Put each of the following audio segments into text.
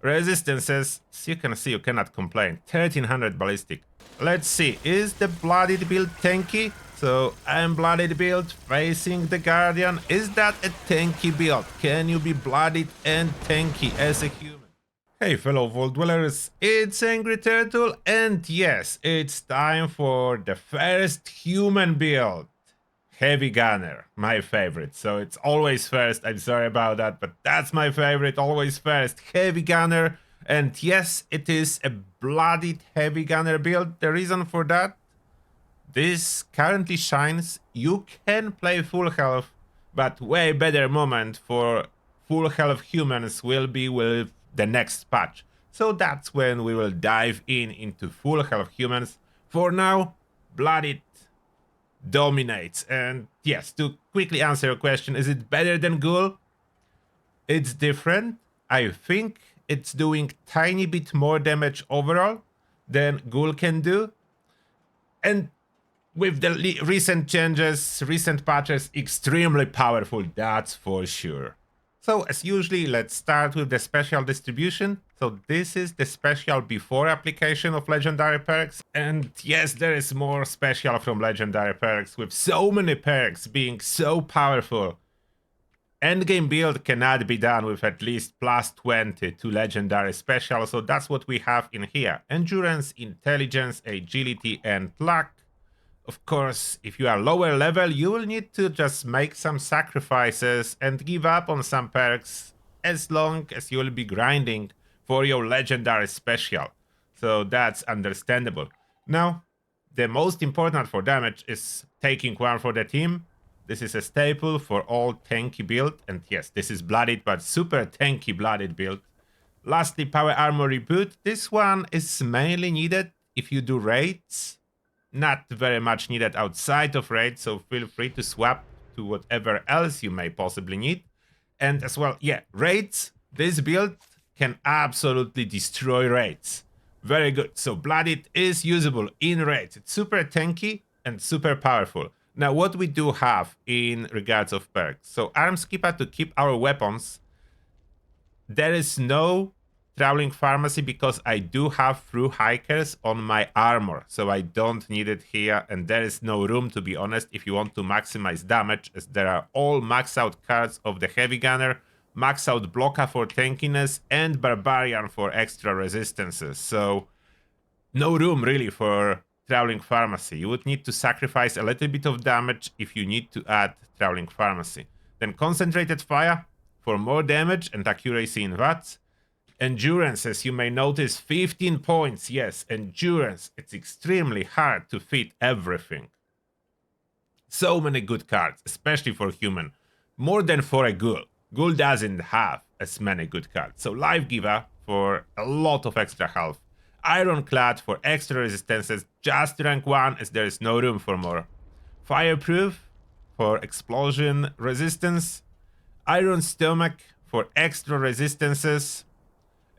Resistances, as you can see, you cannot complain. 1300 ballistic. Let's see, is the Bloodied build tanky? So I'm Bloodied build facing the Guardian. Is that a tanky build? Can you be Bloodied and tanky as a human? Hey fellow Vault Dwellers, it's Angry Turtle, and yes, it's time for the first human build. Heavy Gunner, my favorite, so it's always first, I'm sorry about that, but that's my favorite, always first, Heavy Gunner. And yes, it is a Bloodied Heavy Gunner build. The reason for that, this currently shines. You can play full health, but way better moment for full health humans will be with the next patch. So that's when we will dive into full health humans. For now, Bloodied dominates. And yes, to quickly answer your question, is it better than Ghoul? It's different. I think it's doing tiny bit more damage overall than Ghoul can do. And with the recent changes, recent patches, extremely powerful, that's for sure. So as usually, let's start with the special distribution. So this is the special before application of legendary perks. And yes, there is more special from legendary perks, with so many perks being so powerful. Endgame build cannot be done with at least plus 20 to legendary special, so that's what we have in here. Endurance, intelligence, agility, and luck. Of course, if you are lower level, you will need to just make some sacrifices and give up on some perks as long as you will be grinding for your legendary special. So that's understandable. Now, the most important for damage is taking one for the team. This is a staple for all tanky build, and yes, this is Bloodied, but super tanky Bloodied build. Lastly, Power Armor Reboot. This one is mainly needed if you do raids. Not very much needed outside of raids, so feel free to swap to whatever else you may possibly need. And as well, yeah, raids, this build can absolutely destroy raids. Very good. So Bloodied is usable in raids. It's super tanky and super powerful. Now, what we do have in regards of perks. So Arm Skipper to keep our weapons. There is no Traveling Pharmacy because I do have Through Hikers on my armor, so I don't need it here, and there is no room, to be honest, if you want to maximize damage, as there are all max out cards of the Heavy Gunner, max out Blocka for tankiness, and Barbarian for extra resistances, so no room really for Traveling Pharmacy. You would need to sacrifice a little bit of damage if you need to add Traveling Pharmacy. Then Concentrated Fire for more damage and accuracy in watts. Endurance, as you may notice, 15 points. Yes, endurance. It's extremely hard to fit everything. So many good cards, especially for human. More than for a Ghoul. Ghoul doesn't have as many good cards. So Life Giver for a lot of extra health. Ironclad for extra resistances, just rank 1 as there is no room for more. Fireproof for explosion resistance. Iron Stomach for extra resistances.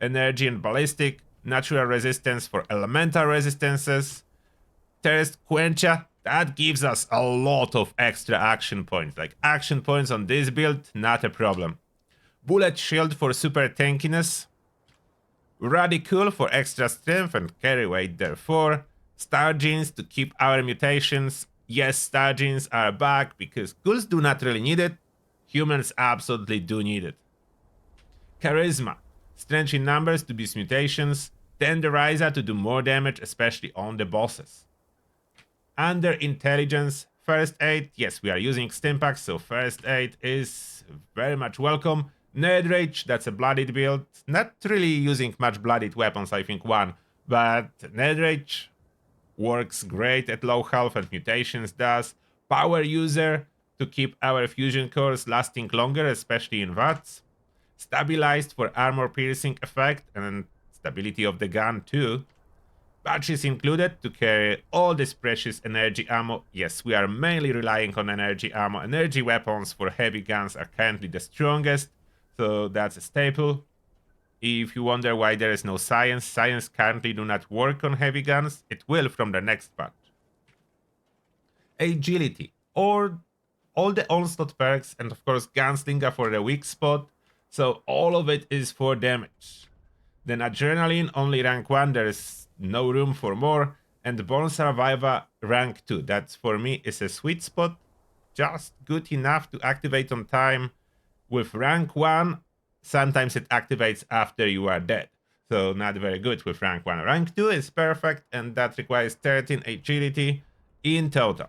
Energy and ballistic, natural resistance for elemental resistances. Thirst Quencher, that gives us a lot of extra action points. Like action points on this build, not a problem. Bullet Shield for super tankiness. Radical for extra strength and carry weight, therefore. Star Genes to keep our mutations. Yes, Star Genes are back because ghouls do not really need it. Humans absolutely do need it. Charisma. Strength in numbers to boost mutations. Tenderizer to do more damage, especially on the bosses. Under intelligence, first aid. Yes, we are using Stimpaks, so first aid is very much welcome. Nerd Rage, that's a Bloodied build. Not really using much Bloodied weapons, I think one. But Nerd Rage works great at low health and mutations does. Power User to keep our fusion cores lasting longer, especially in watts. Stabilized for armor piercing effect and stability of the gun too. Patches included to carry all this precious energy ammo. Yes, we are mainly relying on energy ammo. Energy weapons for heavy guns are currently the strongest, so that's a staple. If you wonder why there is no science, science currently do not work on heavy guns. It will from the next patch. Agility, or all the onslaught perks, and of course Gunslinger for the weak spot. So all of it is for damage. Then Adrenaline, only rank 1, there's no room for more. And Born Survivor, rank 2. That for me is a sweet spot. Just good enough to activate on time. With rank 1, sometimes it activates after you are dead. So not very good with rank 1. Rank 2 is perfect, and that requires 13 agility in total.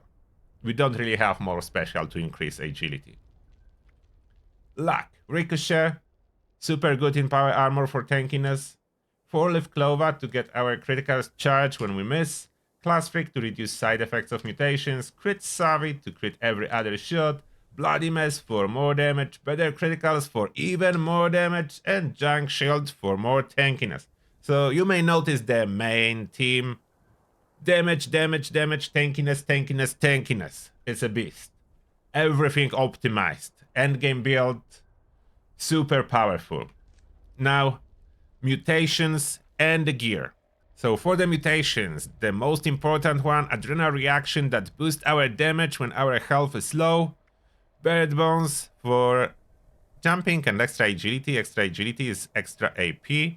We don't really have more special to increase agility. Luck. Ricochet. Super good in power armor for tankiness. 4-leaf clover to get our criticals charged when we miss. Class Freak to reduce side effects of mutations. Crit Savvy to crit every other shot. Bloody Mess for more damage. Better criticals for even more damage. And Junk Shield for more tankiness. So you may notice the main theme. Damage, damage, damage, tankiness, tankiness, tankiness. It's a beast. Everything optimized. Endgame build. Super powerful. Now, mutations and the gear. So for the mutations, the most important one, adrenal reaction that boosts our damage when our health is low. Bird bones for jumping and extra agility. Extra agility is extra AP.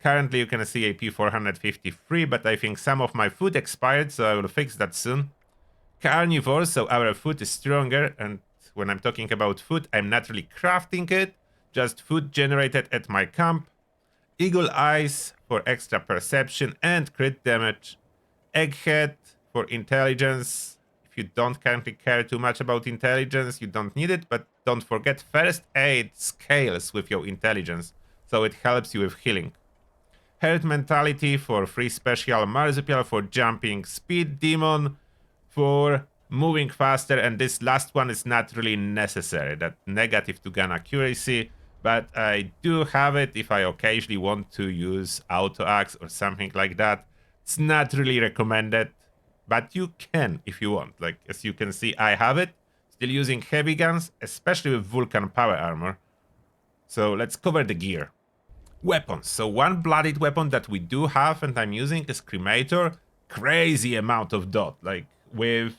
Currently you can see AP 453, but I think some of my food expired, so I will fix that soon. Carnivore, so our food is stronger, and when I'm talking about food, I'm not really crafting it, just food generated at my camp. Eagle Eyes for extra perception and crit damage. Egghead for intelligence. If you don't currently care too much about intelligence, you don't need it, but don't forget first aid scales with your intelligence, so it helps you with healing. Herd Mentality for free special. Marsupial for jumping. Speed Demon for moving faster, and this last one is not really necessary. That negative to gun accuracy. But I do have it if I occasionally want to use auto axe or something like that. It's not really recommended, but you can if you want. Like, as you can see, I have it. Still using heavy guns, especially with Vulcan power armor. So let's cover the gear. Weapons. So one bloodied weapon that we do have and I'm using is Cremator. Crazy amount of dot. Like, with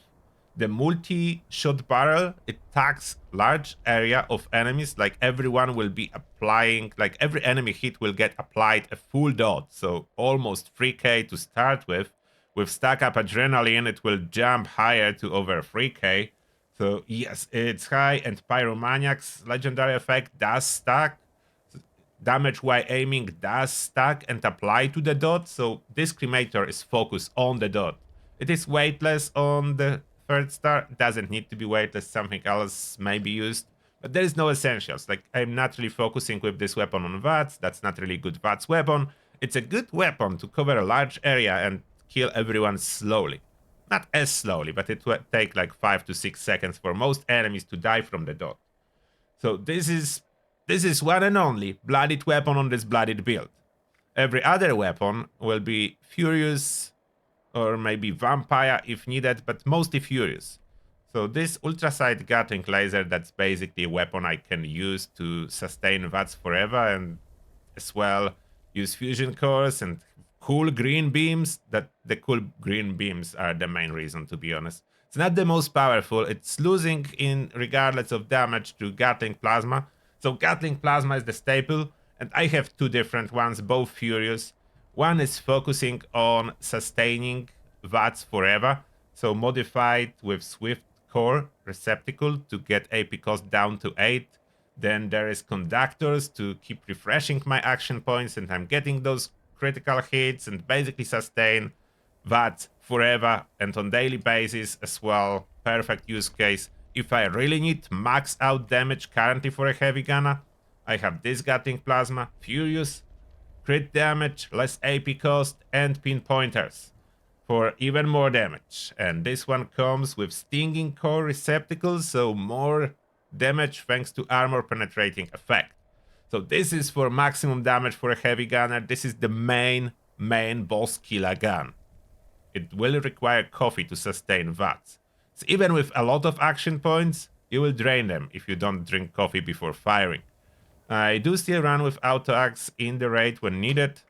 the multi-shot barrel, it attacks large area of enemies. Like, everyone will be applying, like every enemy hit will get applied a full dot. So almost 3k to start with. With stack up adrenaline, it will jump higher to over 3k. So yes, it's high, and Pyromaniac's legendary effect does stack. Damage while aiming does stack and apply to the dot. So this Cremator is focused on the dot. It is weightless on the 3rd star, doesn't need to be weightless, something else may be used, but there is no essentials. Like, I'm not really focusing with this weapon on VATS, that's not really good VATS weapon. It's a good weapon to cover a large area and kill everyone slowly. Not as slowly, but it will take like 5 to 6 seconds for most enemies to die from the dot. So this is one and only bloodied weapon on this bloodied build. Every other weapon will be Furious, or maybe Vampire if needed, but mostly Furious. So this ultrasight Gatling laser, that's basically a weapon I can use to sustain VATS forever, and as well use fusion cores and cool green beams. That the cool green beams are the main reason, to be honest. It's not the most powerful, it's losing in regardless of damage to Gatling Plasma. So Gatling Plasma is the staple, and I have two different ones, both Furious. One is focusing on sustaining VATS forever, so modified with Swift Core Receptacle to get AP cost down to 8. Then there is Conductors to keep refreshing my action points, and I'm getting those critical hits and basically sustain VATS forever and on daily basis as well. Perfect use case. If I really need max out damage currently for a heavy gunner, I have this Gatling Plasma, Furious, crit damage, less AP cost, and pinpointers for even more damage. And this one comes with Stinging Core Receptacles, so more damage thanks to armor penetrating effect. So this is for maximum damage for a heavy gunner. This is the main boss killer gun. It will require coffee to sustain VATS. So even with a lot of action points, you will drain them if you don't drink coffee before firing. I do still run with auto axe in the raid when needed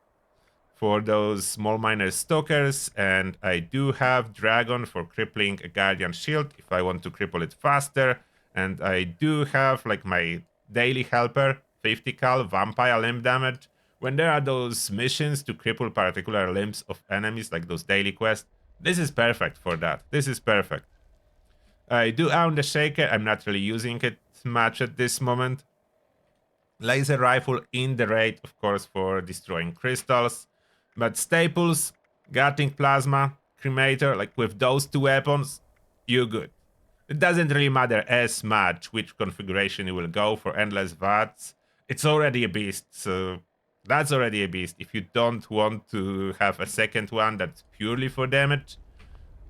for those small miner stalkers, and I do have dragon for crippling a guardian shield if I want to cripple it faster, and I do have like my daily helper 50 cal vampire limb damage, when there are those missions to cripple particular limbs of enemies, like those daily quests, this is perfect for that. This is perfect. I do own the Shaker. I'm not really using it much at this moment. Laser rifle in the raid, of course, for destroying crystals. But staples, Gatling Plasma, Cremator, like with those two weapons, you're good. It doesn't really matter as much which configuration you will go for endless VATs. It's already a beast, so that's already a beast. If you don't want to have a second one that's purely for damage,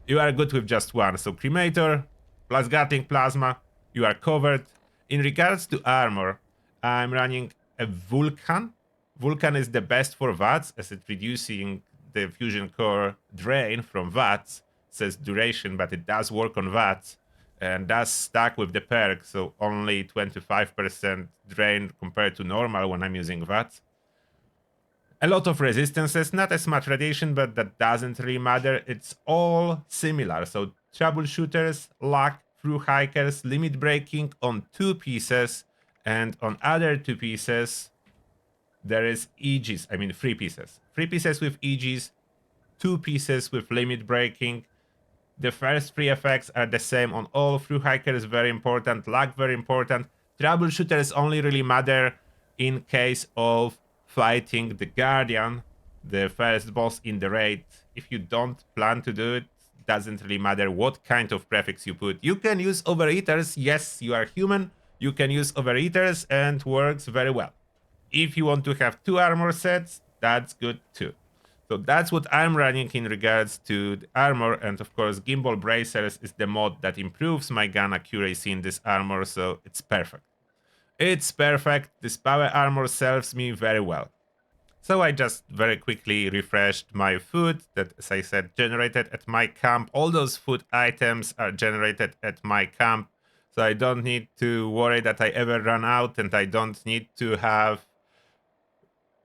you are good with just one. So Cremator plus Gatling Plasma, you are covered. In regards to armor, I'm running a Vulcan. Vulcan is the best for VATs, as it's reducing the fusion core drain from VATs. It says duration, but it does work on VATs and does stack with the perk, so only 25% drain compared to normal when I'm using VATs. A lot of resistances, not as much radiation, but that doesn't really matter. It's all similar. So troubleshooters, luck, through hikers, limit breaking on 2 pieces, and on other 2 pieces there is EGs. I mean 3 pieces. 3 pieces with EGs, 2 pieces with limit breaking. The first 3 effects are the same on all. Through hikers very important, luck very important. Troubleshooters only really matter in case of fighting the Guardian, the first boss in the raid. If you don't plan to do it, doesn't really matter what kind of prefix you put. You can use overeaters, yes, you are human. You can use overeaters and works very well. If you want to have 2 armor sets, that's good too. So that's what I'm running in regards to the armor, and of course Gimbal Bracers is the mod that improves my gun accuracy in this armor, so it's perfect. It's perfect. This power armor serves me very well. So I just very quickly refreshed my food that, as I said, generated at my camp. All those food items are generated at my camp, so I don't need to worry that I ever run out, and I don't need to have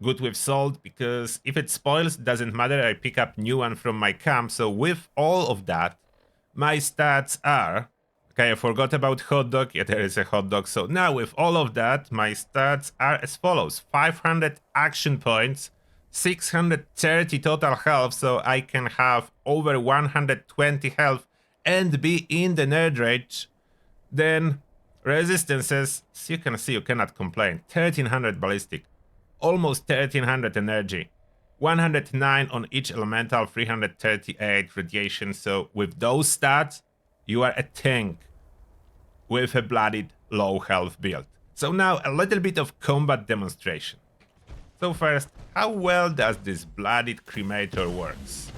good with salt, because if it spoils, it doesn't matter. I pick up new one from my camp. So with all of that, my stats are... Okay, I forgot about hot dog. Yeah, there is a hot dog. So now with all of that, my stats are as follows. 500 action points, 630 total health, so I can have over 120 health and be in the nerd rage. Then resistances, as you can see, you cannot complain. 1300 ballistic, almost 1300 energy, 109 on each elemental, 338 radiation. So with those stats, you are a tank with a bloodied low health build. So now a little bit of combat demonstration. So first, how well does this bloodied cremator works?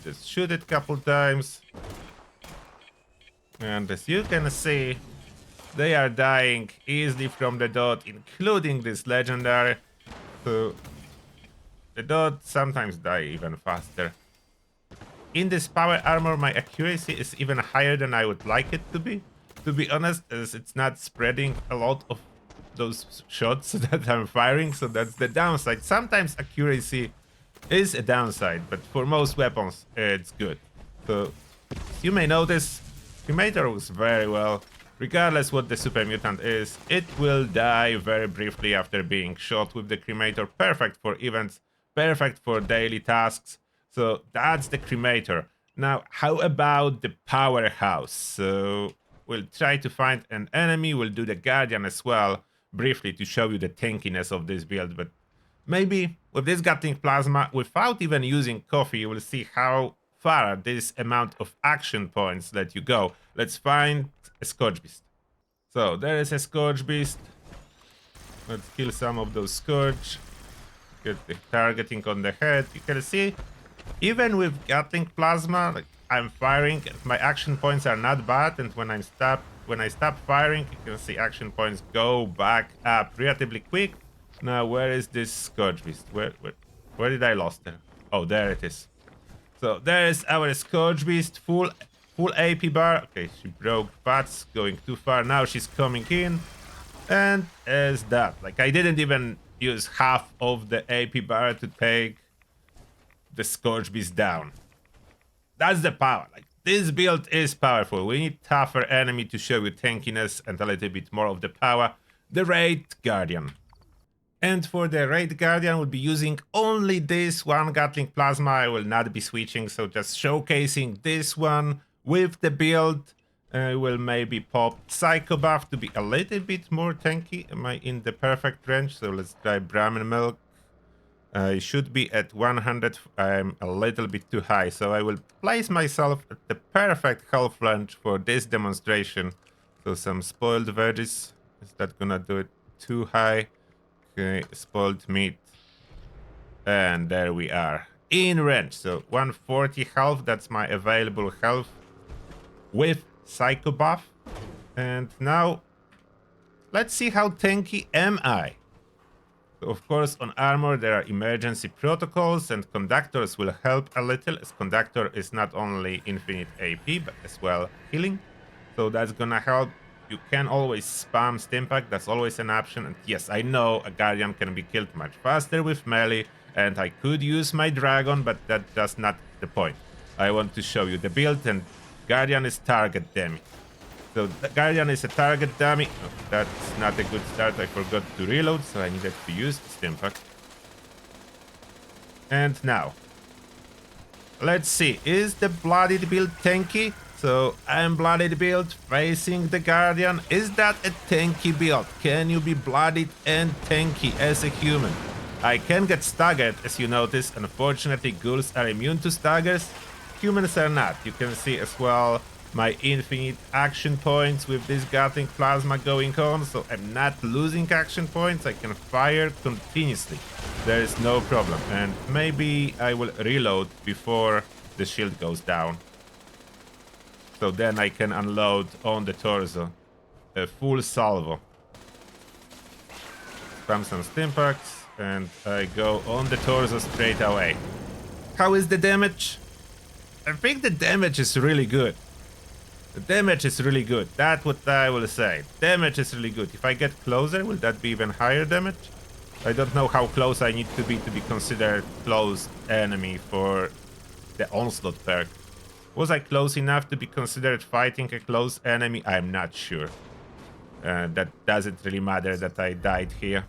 Just shoot it a couple times. And as you can see, they are dying easily from the dot, including this legendary. So the dot sometimes die even faster. In this power armor, my accuracy is even higher than I would like it to be honest, as it's not spreading a lot of those shots that I'm firing, so that's the downside. Sometimes accuracy is a downside, but for most weapons, it's good. So, as you may notice, Cremator works very well. Regardless what the super mutant is, it will die very briefly after being shot with the Cremator. Perfect for events, perfect for daily tasks. So that's the Cremator. Now, how about the powerhouse? So we'll try to find an enemy. We'll do the Guardian as well, briefly, to show you the tankiness of this build. But maybe with this Gatling Plasma, without even using coffee, you will see how far this amount of action points let you go. Let's find a Scourge Beast. So there is a Scourge Beast. Let's kill some of those Scourge. Get the targeting on the head. You can see, even with Gatling Plasma, like, I'm firing, and my action points are not bad. And when I stop firing, you can see action points go back up relatively quick. Now, where is this Scourge Beast? Where did I lost her? Oh, there it is. So there is our Scourge Beast, full AP bar. Okay, she broke bats, going too far. Now she's coming in, and as that, like, I didn't even use half of the AP bar to take the Scourge Beast down. That's the power. Like, this build is powerful. We need tougher enemy to show you tankiness and a little bit more of the power. The Raid Guardian. And for the Raid Guardian, we'll be using only this one Gatling Plasma. I will not be switching, so just showcasing this one with the build. Will maybe pop Psycho Buff to be a little bit more tanky. Am I in the perfect range? So let's try Brahmin Milk. It should be at 100. I'm a little bit too high, so I will place myself at the perfect health range for this demonstration. So some spoiled veggies. Is that gonna do it too high? Okay, spoiled meat. And there we are. In range. So 140 health. That's my available health with Psycho Buff. And now, let's see how tanky am I. Of course, on armor there are emergency protocols, and conductors will help a little, as conductor is not only infinite AP but as well healing, so that's gonna help. You can always spam Stimpack, that's always an option. And yes, I know a Guardian can be killed much faster with melee, and I could use my Dragon, but that's not the point. I want to show you the build, and Guardian is target dummy. So the Guardian is a target dummy. Oh, that's not a good start. I forgot to reload, so I needed to use the Stimpack. And now, let's see. Is the Bloodied build tanky? So I'm Bloodied build facing the Guardian. Is that a tanky build? Can you be Bloodied and tanky as a human? I can get staggered, as you notice. Unfortunately, ghouls are immune to staggers. Humans are not. You can see as well my infinite action points with this Gatling Plasma going on, so I'm not losing action points. I can fire continuously. There is no problem. And maybe I will reload before the shield goes down. So then I can unload on the torso a full salvo. Spam some Stimpaks, and I go on the torso straight away. How is the damage? I think the damage is really good. The damage is really good. That's what I will say. Damage is really good. If I get closer, will that be even higher damage? I don't know how close I need to be considered close enemy for the Onslaught perk. Was I close enough to be considered fighting a close enemy? I'm not sure. That doesn't really matter that I died here.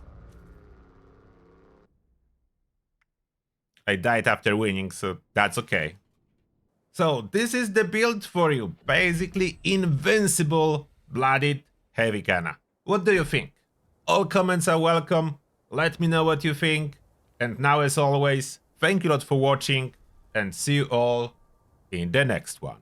I died after winning, so that's okay. So this is the build for you. Basically invincible Bloodied heavy canna. What do you think? All comments are welcome. Let me know what you think. And now, as always, thank you a lot for watching, and see you all in the next one.